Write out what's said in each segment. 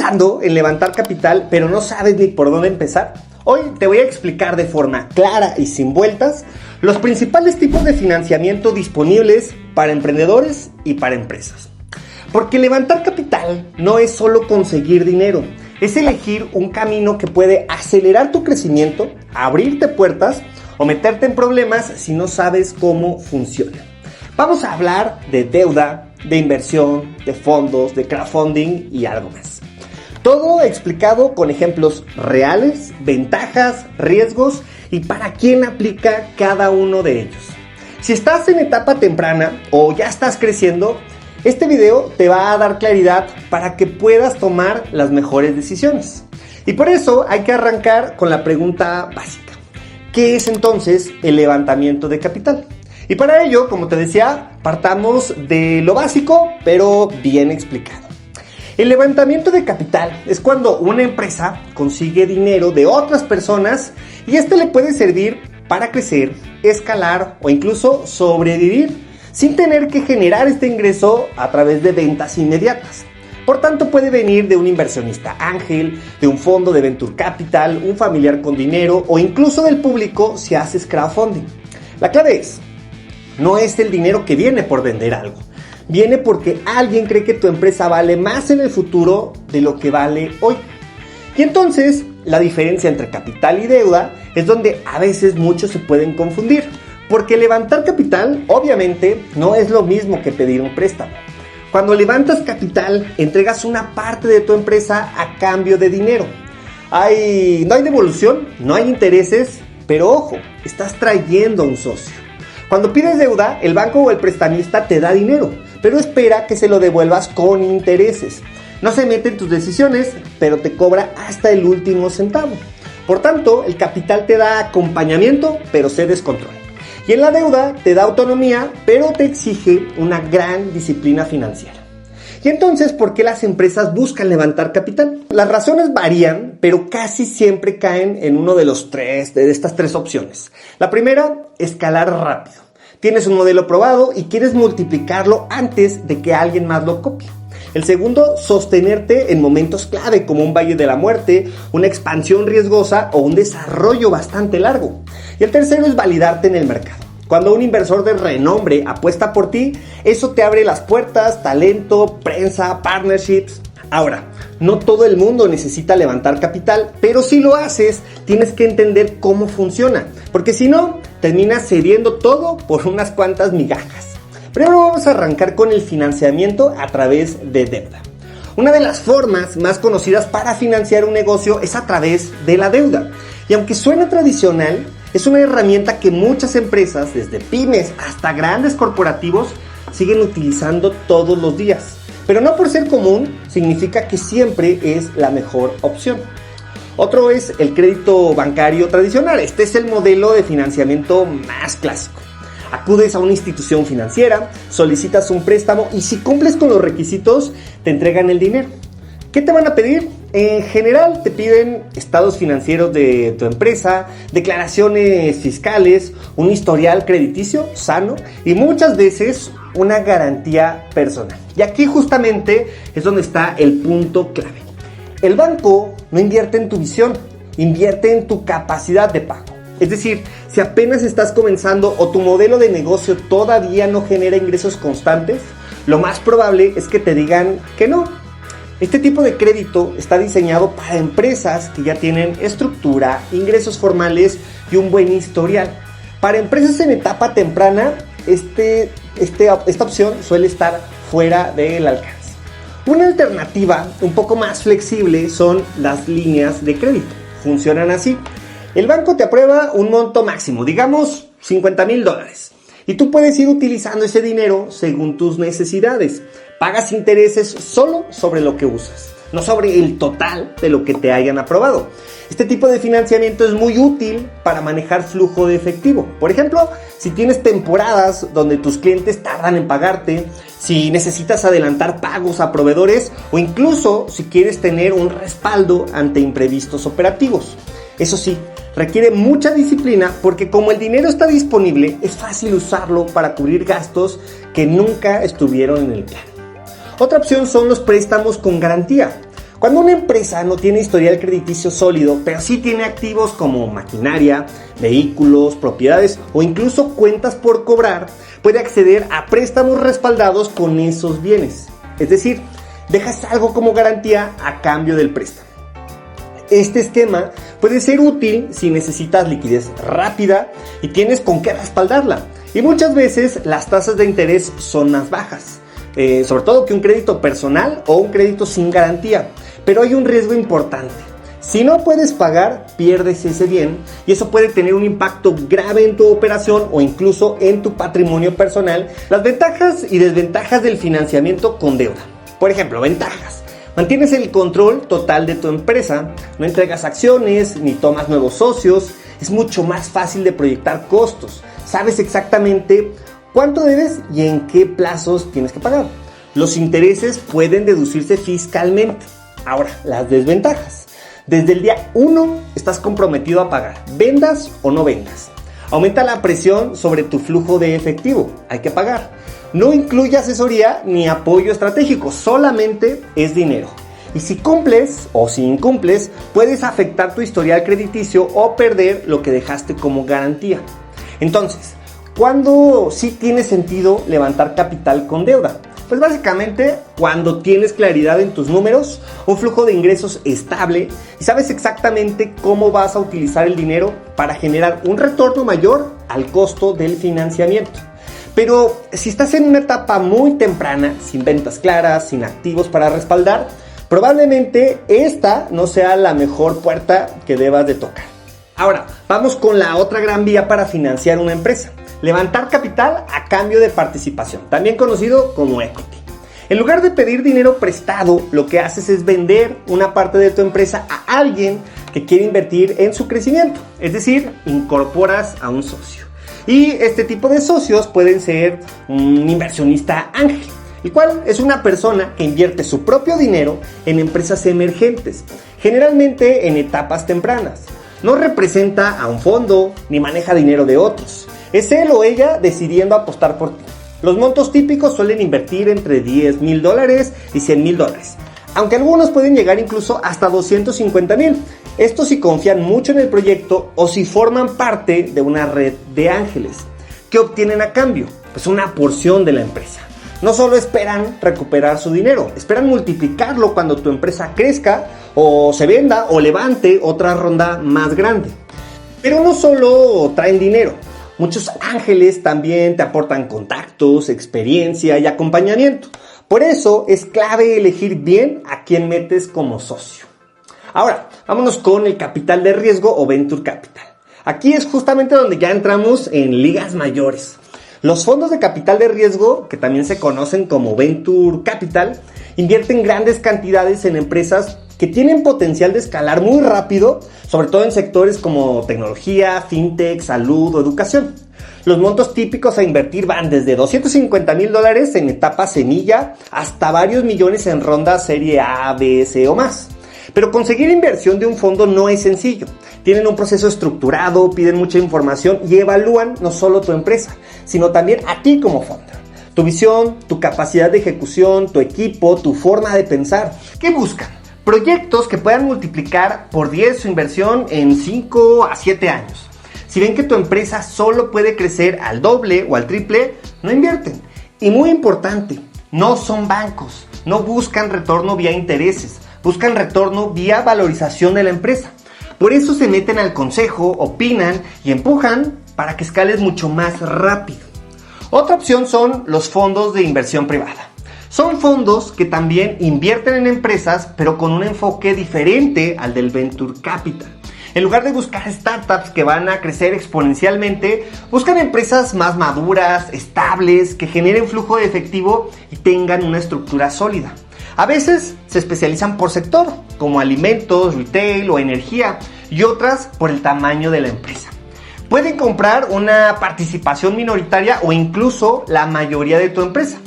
pensando en levantar capital, pero no sabes ni por dónde empezar? Hoy te voy a explicar de forma clara y sin vueltas los principales tipos de financiamiento disponibles para emprendedores y para empresas. Porque levantar capital no es solo conseguir dinero, es elegir un camino que puede acelerar tu crecimiento, abrirte puertas o meterte en problemas si no sabes cómo funciona. Vamos a hablar de deuda, de inversión, de fondos, de crowdfunding y algo más. Todo explicado con ejemplos reales, ventajas, riesgos y para quién aplica cada uno de ellos. Si estás en etapa temprana o ya estás creciendo, este video te va a dar claridad para que puedas tomar las mejores decisiones. Y por eso hay que arrancar con la pregunta básica. ¿Qué es entonces el levantamiento de capital? Y para ello, como te decía, partamos de lo básico, pero bien explicado. El levantamiento de capital es cuando una empresa consigue dinero de otras personas y este le puede servir para crecer, escalar o incluso sobrevivir sin tener que generar este ingreso a través de ventas inmediatas. Por tanto, puede venir de un inversionista ángel, de un fondo de venture capital, un familiar con dinero o incluso del público si haces crowdfunding. La clave es, no es el dinero que viene por vender algo. Viene porque alguien cree que tu empresa vale más en el futuro de lo que vale hoy. Y entonces, la diferencia entre capital y deuda es donde a veces muchos se pueden confundir. Porque levantar capital, obviamente, no es lo mismo que pedir un préstamo. Cuando levantas capital, entregas una parte de tu empresa a cambio de dinero. No hay devolución, no hay intereses, pero ojo, estás trayendo a un socio. Cuando pides deuda, el banco o el prestamista te da dinero, pero espera que se lo devuelvas con intereses. No se mete en tus decisiones, pero te cobra hasta el último centavo. Por tanto, el capital te da acompañamiento, pero cedes control. Y en la deuda te da autonomía, pero te exige una gran disciplina financiera. Y entonces, ¿por qué las empresas buscan levantar capital? Las razones varían, pero casi siempre caen en uno de estas tres opciones. La primera, escalar rápido. Tienes un modelo probado y quieres multiplicarlo antes de que alguien más lo copie. El segundo, sostenerte en momentos clave como un valle de la muerte, una expansión riesgosa o un desarrollo bastante largo. Y el tercero es validarte en el mercado. Cuando un inversor de renombre apuesta por ti, eso te abre las puertas, talento, prensa, partnerships. Ahora, no todo el mundo necesita levantar capital, pero si lo haces, tienes que entender cómo funciona, porque si no, terminas cediendo todo por unas cuantas migajas. Primero vamos a arrancar con el financiamiento a través de deuda. Una de las formas más conocidas para financiar un negocio es a través de la deuda. Y aunque suena tradicional, es una herramienta que muchas empresas, desde pymes hasta grandes corporativos, siguen utilizando todos los días. Pero no por ser común, significa que siempre es la mejor opción. Otro es el crédito bancario tradicional. Este es el modelo de financiamiento más clásico. Acudes a una institución financiera, solicitas un préstamo y si cumples con los requisitos, te entregan el dinero. ¿Qué te van a pedir? En general te piden estados financieros de tu empresa, declaraciones fiscales, un historial crediticio sano y muchas veces una garantía personal. Y aquí justamente es donde está el punto clave. El banco no invierte en tu visión, invierte en tu capacidad de pago. Es decir, si apenas estás comenzando o tu modelo de negocio todavía no genera ingresos constantes, lo más probable es que te digan que no. Este tipo de crédito está diseñado para empresas que ya tienen estructura, ingresos formales y un buen historial. Para empresas en etapa temprana, esta opción suele estar fuera del alcance. Una alternativa un poco más flexible son las líneas de crédito. Funcionan así. El banco te aprueba un monto máximo, digamos $50,000. Y tú puedes ir utilizando ese dinero según tus necesidades. Pagas intereses solo sobre lo que usas, no sobre el total de lo que te hayan aprobado. Este tipo de financiamiento es muy útil para manejar flujo de efectivo. Por ejemplo, si tienes temporadas donde tus clientes tardan en pagarte, si necesitas adelantar pagos a proveedores o incluso si quieres tener un respaldo ante imprevistos operativos. Eso sí, requiere mucha disciplina porque como el dinero está disponible, es fácil usarlo para cubrir gastos que nunca estuvieron en el plan. Otra opción son los préstamos con garantía. Cuando una empresa no tiene historial crediticio sólido, pero sí tiene activos como maquinaria, vehículos, propiedades o incluso cuentas por cobrar, puede acceder a préstamos respaldados con esos bienes. Es decir, dejas algo como garantía a cambio del préstamo. Este esquema puede ser útil si necesitas liquidez rápida y tienes con qué respaldarla. Y muchas veces las tasas de interés son más bajas, sobre todo que un crédito personal o un crédito sin garantía. Pero hay un riesgo importante. Si no puedes pagar, pierdes ese bien y eso puede tener un impacto grave en tu operación o incluso en tu patrimonio personal. Las ventajas y desventajas del financiamiento con deuda. Por ejemplo, ventajas. Mantienes el control total de tu empresa, no entregas acciones ni tomas nuevos socios, es mucho más fácil de proyectar costos, sabes exactamente cuánto debes y en qué plazos tienes que pagar. Los intereses pueden deducirse fiscalmente. Ahora, las desventajas. Desde el día 1 estás comprometido a pagar, vendas o no vendas. Aumenta la presión sobre tu flujo de efectivo, hay que pagar. No incluye asesoría ni apoyo estratégico, solamente es dinero. Y si cumples o si incumples, puedes afectar tu historial crediticio o perder lo que dejaste como garantía. Entonces, ¿cuándo sí tiene sentido levantar capital con deuda? Pues básicamente cuando tienes claridad en tus números, un flujo de ingresos estable y sabes exactamente cómo vas a utilizar el dinero para generar un retorno mayor al costo del financiamiento. Pero si estás en una etapa muy temprana, sin ventas claras, sin activos para respaldar, probablemente esta no sea la mejor puerta que debas de tocar. Ahora, vamos con la otra gran vía para financiar una empresa. Levantar capital a cambio de participación, también conocido como equity. En lugar de pedir dinero prestado, lo que haces es vender una parte de tu empresa a alguien que quiere invertir en su crecimiento. Es decir, incorporas a un socio. Y este tipo de socios pueden ser un inversionista ángel, el cual es una persona que invierte su propio dinero en empresas emergentes, generalmente en etapas tempranas. No representa a un fondo ni maneja dinero de otros. Es él o ella decidiendo apostar por ti. Los montos típicos suelen invertir entre $10,000 y $100,000, aunque algunos pueden llegar incluso hasta $250,000. Esto si confían mucho en el proyecto o si forman parte de una red de ángeles. ¿Qué obtienen a cambio? Pues una porción de la empresa. No solo esperan recuperar su dinero, esperan multiplicarlo cuando tu empresa crezca o se venda o levante otra ronda más grande. Pero no solo traen dinero. Muchos ángeles también te aportan contactos, experiencia y acompañamiento. Por eso es clave elegir bien a quién metes como socio. Ahora, vámonos con el capital de riesgo o venture capital. Aquí es justamente donde ya entramos en ligas mayores. Los fondos de capital de riesgo, que también se conocen como venture capital, invierten grandes cantidades en empresas que tienen potencial de escalar muy rápido, sobre todo en sectores como tecnología, fintech, salud o educación. Los montos típicos a invertir van desde $250,000 en etapa semilla hasta varios millones en ronda serie A, B, C o más. Pero conseguir inversión de un fondo no es sencillo. Tienen un proceso estructurado, piden mucha información y evalúan no solo tu empresa, sino también a ti como founder. Tu visión, tu capacidad de ejecución, tu equipo, tu forma de pensar. ¿Qué buscan? Proyectos que puedan multiplicar por 10 su inversión en 5 a 7 años. Si ven que tu empresa solo puede crecer al doble o al triple, no invierten. Y muy importante, no son bancos, no buscan retorno vía intereses, buscan retorno vía valorización de la empresa. Por eso se meten al consejo, opinan y empujan para que escales mucho más rápido. Otra opción son los fondos de inversión privada. Son fondos que también invierten en empresas, pero con un enfoque diferente al del Venture Capital. En lugar de buscar startups que van a crecer exponencialmente, buscan empresas más maduras, estables, que generen flujo de efectivo y tengan una estructura sólida. A veces se especializan por sector, como alimentos, retail o energía, y otras por el tamaño de la empresa. Pueden comprar una participación minoritaria o incluso la mayoría de tu empresa.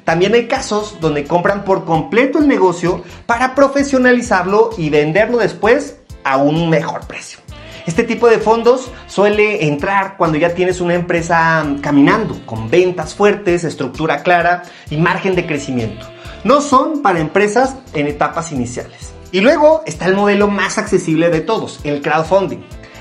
También hay casos donde compran por completo el negocio para profesionalizarlo y venderlo después a un mejor precio. Este tipo de fondos suele entrar cuando ya tienes una empresa caminando, con ventas fuertes, estructura clara y margen de crecimiento. No son para empresas en etapas iniciales. Y luego está el modelo más accesible de todos, el crowdfunding.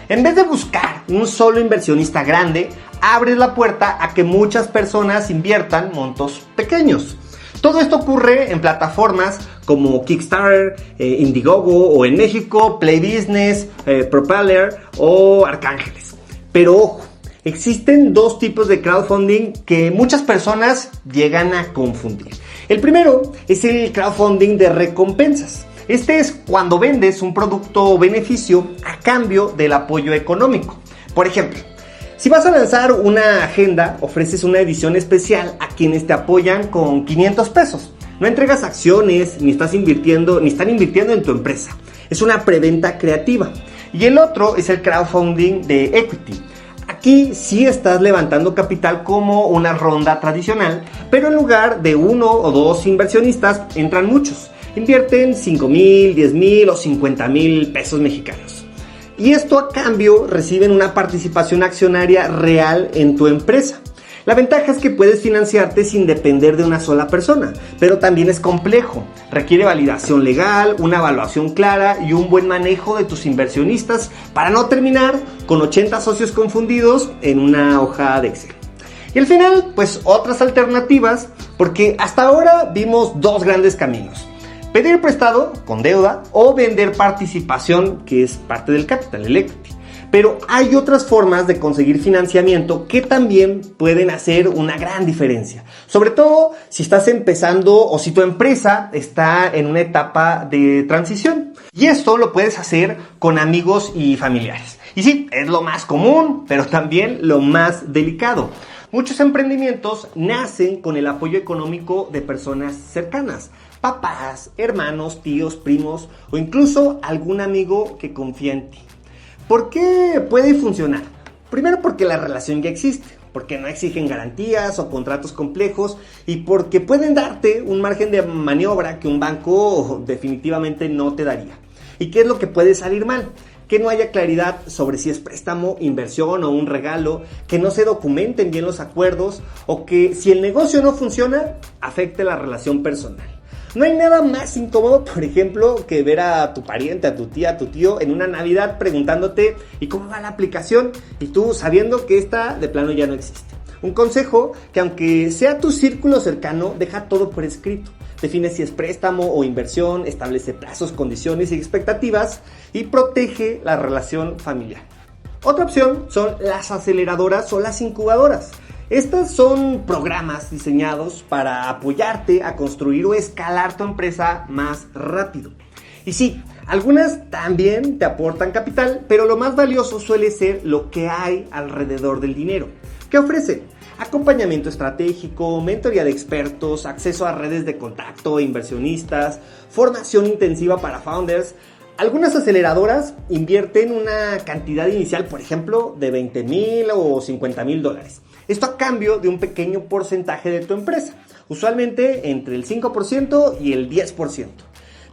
En vez de buscar un solo inversionista grande, abres la puerta a que muchas personas inviertan montos pequeños. Todo esto ocurre en plataformas como Kickstarter, Indiegogo o en México Play Business, Propeller o Arcángeles. Pero ojo, existen dos tipos de crowdfunding que muchas personas llegan a confundir. El primero es el crowdfunding de recompensas. Este es cuando vendes un producto o beneficio a cambio del apoyo económico. Por ejemplo, si vas a lanzar una agenda, ofreces una edición especial a quienes te apoyan con 500 pesos. No entregas acciones, ni están invirtiendo en tu empresa. Es una preventa creativa. Y el otro es el crowdfunding de equity. Aquí sí estás levantando capital como una ronda tradicional, pero en lugar de uno o dos inversionistas, entran muchos. Invierten 5,000, 10,000 o 50,000 pesos mexicanos. Y esto a cambio reciben una participación accionaria real en tu empresa. La ventaja es que puedes financiarte sin depender de una sola persona, pero también es complejo. Requiere validación legal, una evaluación clara y un buen manejo de tus inversionistas para no terminar con 80 socios confundidos en una hoja de Excel. Y al final, pues otras alternativas, porque hasta ahora vimos dos grandes caminos. Pedir prestado con deuda o vender participación, que es parte del capital, el equity. Pero hay otras formas de conseguir financiamiento que también pueden hacer una gran diferencia. Sobre todo si estás empezando o si tu empresa está en una etapa de transición. Y esto lo puedes hacer con amigos y familiares. Y sí, es lo más común, pero también lo más delicado. Muchos emprendimientos nacen con el apoyo económico de personas cercanas. Papás, hermanos, tíos, primos o incluso algún amigo que confía en ti. ¿Por qué puede funcionar? Primero porque la relación ya existe, porque no exigen garantías o contratos complejos y porque pueden darte un margen de maniobra que un banco definitivamente no te daría. ¿Y qué es lo que puede salir mal? Que no haya claridad sobre si es préstamo, inversión o un regalo, que no se documenten bien los acuerdos o que si el negocio no funciona, afecte la relación personal. No hay nada más incómodo, por ejemplo, que ver a tu pariente, a tu tía, a tu tío en una Navidad preguntándote ¿y cómo va la aplicación? Y tú sabiendo que esta de plano ya no existe. Un consejo que aunque sea tu círculo cercano, deja todo por escrito. Define si es préstamo o inversión, establece plazos, condiciones y expectativas y protege la relación familiar. Otra opción son las aceleradoras o las incubadoras. Estas son programas diseñados para apoyarte a construir o escalar tu empresa más rápido. Y sí, algunas también te aportan capital, pero lo más valioso suele ser lo que hay alrededor del dinero. ¿Qué ofrecen? Acompañamiento estratégico, mentoría de expertos, acceso a redes de contacto, inversionistas, formación intensiva para founders. Algunas aceleradoras invierten una cantidad inicial, por ejemplo, de 20,000 o 50,000 dólares. Esto a cambio de un pequeño porcentaje de tu empresa, usualmente entre el 5% y el 10%.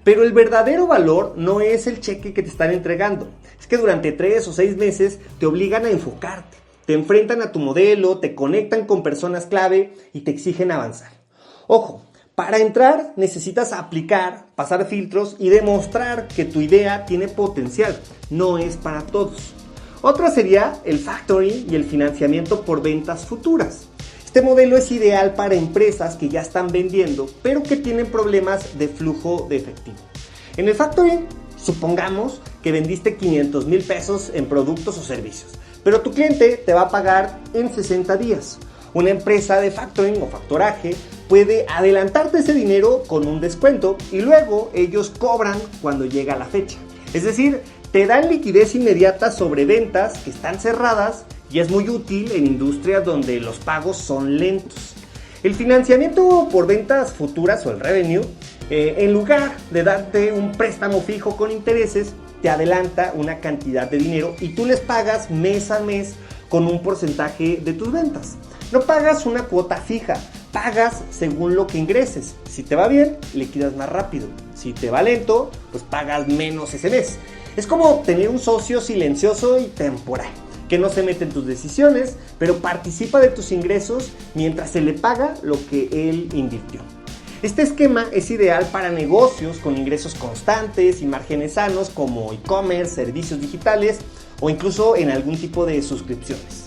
Pero el verdadero valor no es el cheque que te están entregando, es que durante 3 o 6 meses te obligan a enfocarte, te enfrentan a tu modelo, te conectan con personas clave y te exigen avanzar. Ojo, para entrar necesitas aplicar, pasar filtros y demostrar que tu idea tiene potencial, no es para todos. Otra sería el factoring y el financiamiento por ventas futuras. Este modelo es ideal para empresas que ya están vendiendo, pero que tienen problemas de flujo de efectivo. En el factoring, supongamos que vendiste 500,000 pesos en productos o servicios, pero tu cliente te va a pagar en 60 días. Una empresa de factoring o factoraje puede adelantarte ese dinero con un descuento y luego ellos cobran cuando llega la fecha. Es decir, te dan liquidez inmediata sobre ventas que están cerradas y es muy útil en industrias donde los pagos son lentos. El financiamiento por ventas futuras o el revenue, en lugar de darte un préstamo fijo con intereses, te adelanta una cantidad de dinero y tú les pagas mes a mes con un porcentaje de tus ventas. No pagas una cuota fija, pagas según lo que ingreses. Si te va bien, liquidas más rápido. Si te va lento, pues pagas menos ese mes. Es como tener un socio silencioso y temporal, que no se mete en tus decisiones, pero participa de tus ingresos mientras se le paga lo que él invirtió. Este esquema es ideal para negocios con ingresos constantes y márgenes sanos como e-commerce, servicios digitales o incluso en algún tipo de suscripciones.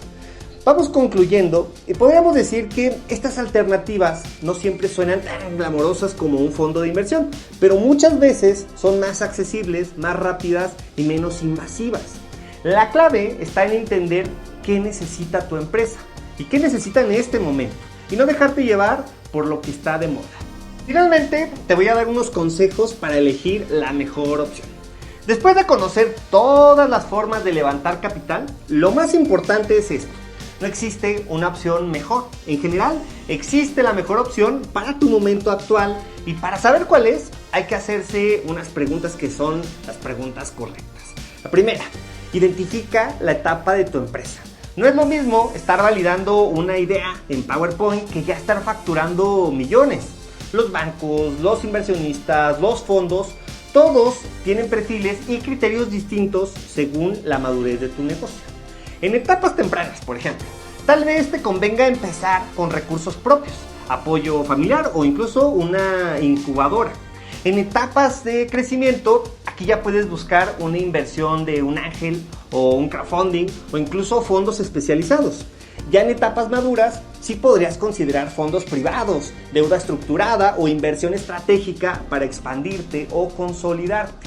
Vamos concluyendo y podríamos decir que estas alternativas no siempre suenan tan glamorosas como un fondo de inversión, pero muchas veces son más accesibles, más rápidas y menos invasivas. La clave está en entender qué necesita tu empresa y qué necesita en este momento y no dejarte llevar por lo que está de moda. Finalmente, te voy a dar unos consejos para elegir la mejor opción. Después de conocer todas las formas de levantar capital, lo más importante es esto: no existe una opción mejor. En general, existe la mejor opción para tu momento actual y para saber cuál es, hay que hacerse unas preguntas que son las preguntas correctas. La primera, identifica la etapa de tu empresa. No es lo mismo estar validando una idea en PowerPoint que ya estar facturando millones. Los bancos, los inversionistas, los fondos, todos tienen perfiles y criterios distintos según la madurez de tu negocio. En etapas tempranas, por ejemplo, tal vez te convenga empezar con recursos propios, apoyo familiar o incluso una incubadora. En etapas de crecimiento, aquí ya puedes buscar una inversión de un ángel o un crowdfunding o incluso fondos especializados. Ya en etapas maduras, sí podrías considerar fondos privados, deuda estructurada o inversión estratégica para expandirte o consolidarte.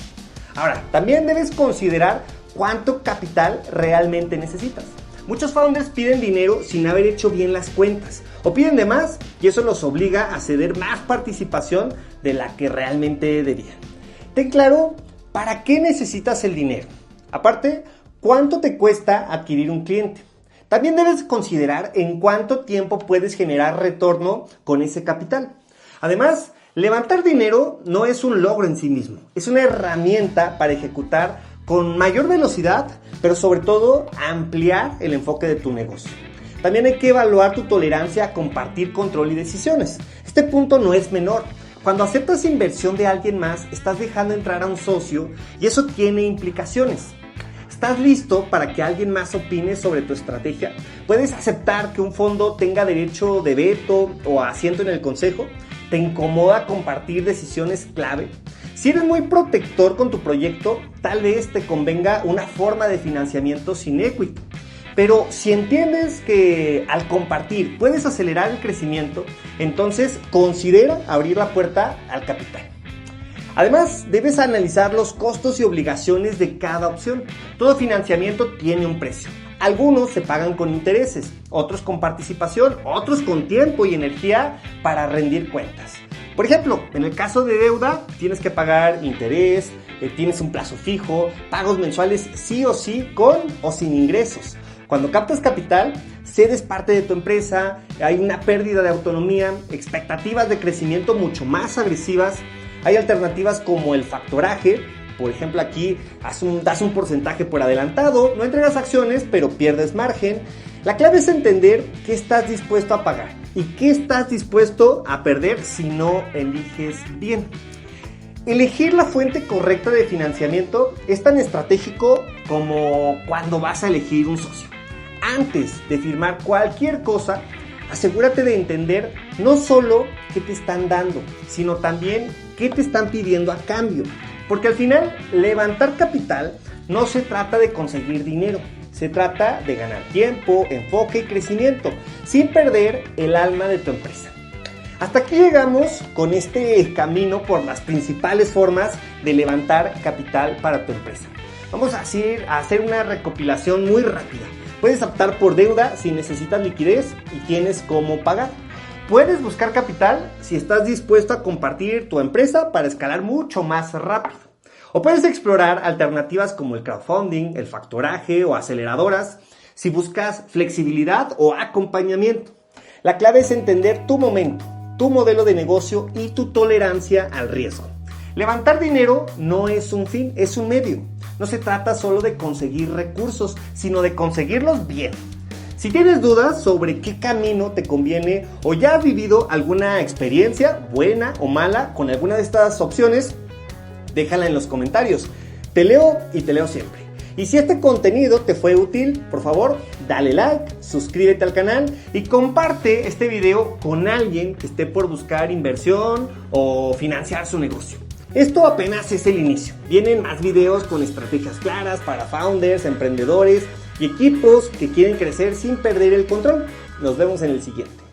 Ahora, también debes considerar cuánto capital realmente necesitas. Muchos founders piden dinero sin haber hecho bien las cuentas o piden de más y eso los obliga a ceder más participación de la que realmente debían. Ten claro para qué necesitas el dinero. Aparte, cuánto te cuesta adquirir un cliente. También debes considerar en cuánto tiempo puedes generar retorno con ese capital. Además, levantar dinero no es un logro en sí mismo, es una herramienta para ejecutar con mayor velocidad, pero sobre todo ampliar el enfoque de tu negocio. También hay que evaluar tu tolerancia a compartir control y decisiones. Este punto no es menor. Cuando aceptas inversión de alguien más, estás dejando entrar a un socio y eso tiene implicaciones. ¿Estás listo para que alguien más opine sobre tu estrategia? ¿Puedes aceptar que un fondo tenga derecho de veto o asiento en el consejo? ¿Te incomoda compartir decisiones clave? Si eres muy protector con tu proyecto, tal vez te convenga una forma de financiamiento sin equity. Pero si entiendes que al compartir puedes acelerar el crecimiento, entonces considera abrir la puerta al capital. Además, debes analizar los costos y obligaciones de cada opción. Todo financiamiento tiene un precio. Algunos se pagan con intereses, otros con participación, otros con tiempo y energía para rendir cuentas. Por ejemplo, en el caso de deuda, tienes que pagar interés, tienes un plazo fijo, pagos mensuales sí o sí con o sin ingresos. Cuando captas capital, cedes parte de tu empresa, hay una pérdida de autonomía, expectativas de crecimiento mucho más agresivas. Hay alternativas como el factoraje. Por ejemplo, aquí das un porcentaje por adelantado, no entregas acciones, pero pierdes margen. La clave es entender qué estás dispuesto a pagar y qué estás dispuesto a perder si no eliges bien. Elegir la fuente correcta de financiamiento es tan estratégico como cuando vas a elegir un socio. Antes de firmar cualquier cosa, asegúrate de entender no solo qué te están dando, sino también qué te están pidiendo a cambio. Porque al final, levantar capital no se trata de conseguir dinero, se trata de ganar tiempo, enfoque y crecimiento, sin perder el alma de tu empresa. Hasta aquí llegamos con este camino por las principales formas de levantar capital para tu empresa. Vamos a hacer una recopilación muy rápida. Puedes optar por deuda si necesitas liquidez y tienes cómo pagar. Puedes buscar capital si estás dispuesto a compartir tu empresa para escalar mucho más rápido. O puedes explorar alternativas como el crowdfunding, el factoraje o aceleradoras si buscas flexibilidad o acompañamiento. La clave es entender tu momento, tu modelo de negocio y tu tolerancia al riesgo. Levantar dinero no es un fin, es un medio. No se trata solo de conseguir recursos, sino de conseguirlos bien. Si tienes dudas sobre qué camino te conviene o ya has vivido alguna experiencia, buena o mala, con alguna de estas opciones, déjala en los comentarios. Te leo y te leo siempre. Y si este contenido te fue útil, por favor, dale like, suscríbete al canal y comparte este video con alguien que esté por buscar inversión o financiar su negocio. Esto apenas es el inicio. Vienen más videos con estrategias claras para founders, emprendedores y equipos que quieren crecer sin perder el control. Nos vemos en el siguiente.